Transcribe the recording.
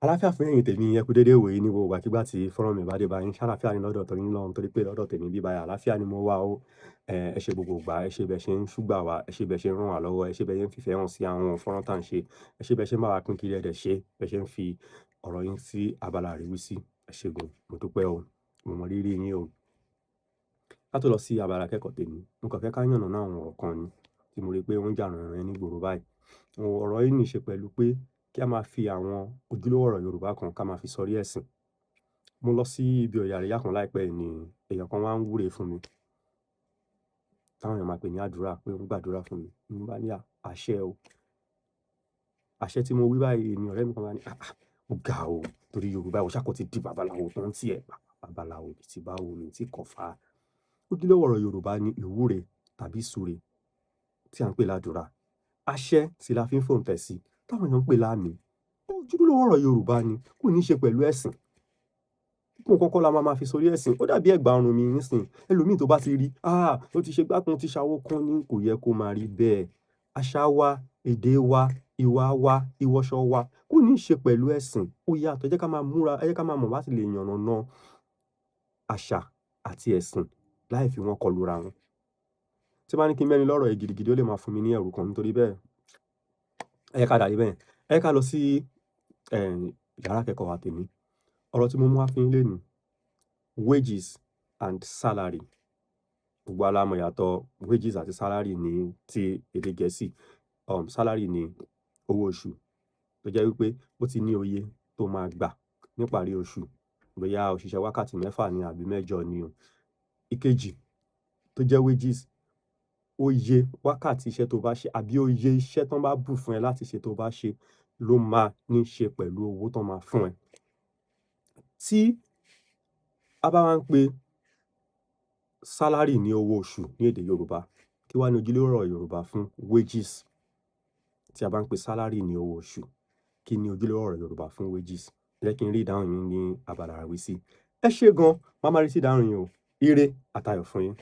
Àlàáfíà fún ẹ̀yin tèmi, ẹ kú dédé wò yí ní gbogbo ìgbàkígbà tí fọ́nrán mi bá dé bá yín. Ṣàlàáfíà ni lọ́dọ̀ tiyín lọ́hùn, torí pé lọ́dọ̀ tèmi bí báyìí àlàáfíà ni mo wà ó. Ẹ ṣe gbogbo ìgbà, ẹ ṣe bẹ́ẹ̀ ṣe ń ṣúgbà wá, ẹ ṣe bẹ́ẹ̀ ṣe ń ràn wá lọ́wọ́, ẹ ṣe bẹ́ẹ̀ ṣe ń fìfẹ́ hàn sí àwọn fọ́nrán tá à ń ṣe, ẹ ṣe bẹ́ẹ̀ ṣe ń bá wa pín kiri ẹ̀dẹ̀ ṣe, bẹ́ẹ̀ ṣe ń fi ọ̀rọ̀ yín sí abala àríwísí. Ẹ ṣe gan, mo dúpẹ́ o, mo mọ rírì yín o. Ká tó lọ sí abala akẹ́kọ̀ọ́ tèmi, mo kàn fẹ́ ká yànnàná àwọn ọ̀rọ̀ kan ni tí mo rí pé ó ń jà ròhìnròhìn ní ìgboro báyìí. Ọ̀rọ̀ yìí ní í ṣe pẹ̀lú pé kí a máa fi àwọn ojúlówó ọ̀rọ̀ Yorùbá kan ká máa fi sọrí ẹ̀sìn. Mo lọ sí ibi òye àríyá kan láìpẹ́ yìí ni èèyàn kan wá ń wúre fún mi. Táwọn èèyàn máa pè ní àdúrà, pé ó ń gbàdúrà fún mi. Mo bá ní àṣẹ o. Àṣẹ tí mo wí báyìí ni ọ̀rẹ́ mi kan bá ní, ó ga o, torí Yorùbá ìwọ ṣá kàn ti di babaláwo tán tí ẹ. Babaláwo bíi ti báwo mi tí kò fà á. Ojúlówó ọ̀rọ̀ Yorùbá ni ìwúre tàbí ìsúre tí à ń pè ládùrá. Àṣẹ sì la fi ń fòǹtẹ̀ sí, táwọn èèyàn ń pè láàmì. Ojúlówó ọ̀rọ̀ Yorùbá ni, kò ní í ṣe pẹ̀lú ẹ̀sìn. Nǹkan kan la máa fi sórí ẹ̀sìn. Ó dàbí ẹ̀gbà ọrùn mi nísìnyí. Ẹlòmíì tó bá ti rí, ó ti ṣe gbá kan, ó ti ṣàwo kan ni, kò yẹ kó máa rí bẹ́ẹ̀. Àṣà wa, èdè wa, ìwà wa, ìwọsọ wa kò ní í ṣe pẹ̀lú ẹ̀sìn. Ó yàtọ̀, ẹ jẹ́ ká máa múra, ẹ jẹ́ ká máa mọ̀ láti lè yànnàná àṣà àti ẹ̀sìn láì fi wọ́n kọlura wọn. Tí n bá ní kí n mẹ́nu lọ́rọ̀ yìí gidigidi, ó lè máa fún mi ní ẹ̀rù kan, nítorí bẹ́ẹ̀, ẹ jẹ́ ká dàbí bẹ́ẹ̀. Ẹ jẹ́ ká lọ sí yàrá ìkẹ́kọ̀ọ́ wa tèmi. Ọ̀rọ̀ tí mo mú wá fún yín lénìí, wages and salary. Gbogbo wa la mọ̀ ìyàtọ̀ wages àti salary ní ti èdè Gẹ̀ẹ́sì. Salary ni owó oṣù tó jẹ́ wípé ó ti ní oye tó máa gbà níparí oṣù. Bóyá o ṣiṣẹ́ wákàtí mẹ́fà ni àbí mẹ́jọ ni o. Ìkejì tó jẹ́ wages, oye wákàtí iṣẹ́ tó bá ṣe àbí oye iṣẹ́ tán bá bù fún ẹ láti ṣe tó bá ṣe ló máa ní ṣe pẹ̀lú owó tán máa fún ẹ. Tí a bá wá ń pe salary ní owó oṣù ní èdè Yorùbá, kí wá ní ojúlówó ọ̀rọ̀ Yorùbá fún wages? Tí a bá ń pe salary ní owó oṣù, kí ni ojúlówó ọ̀rọ̀ Yorùbá fún wages? Jẹ́ kí n rí ìdáhùn yín ní abala àríwísí. Ẹ ṣé gan, màá máa retí ìdáhùn yín o. Ire àtayọ̀ fún yín.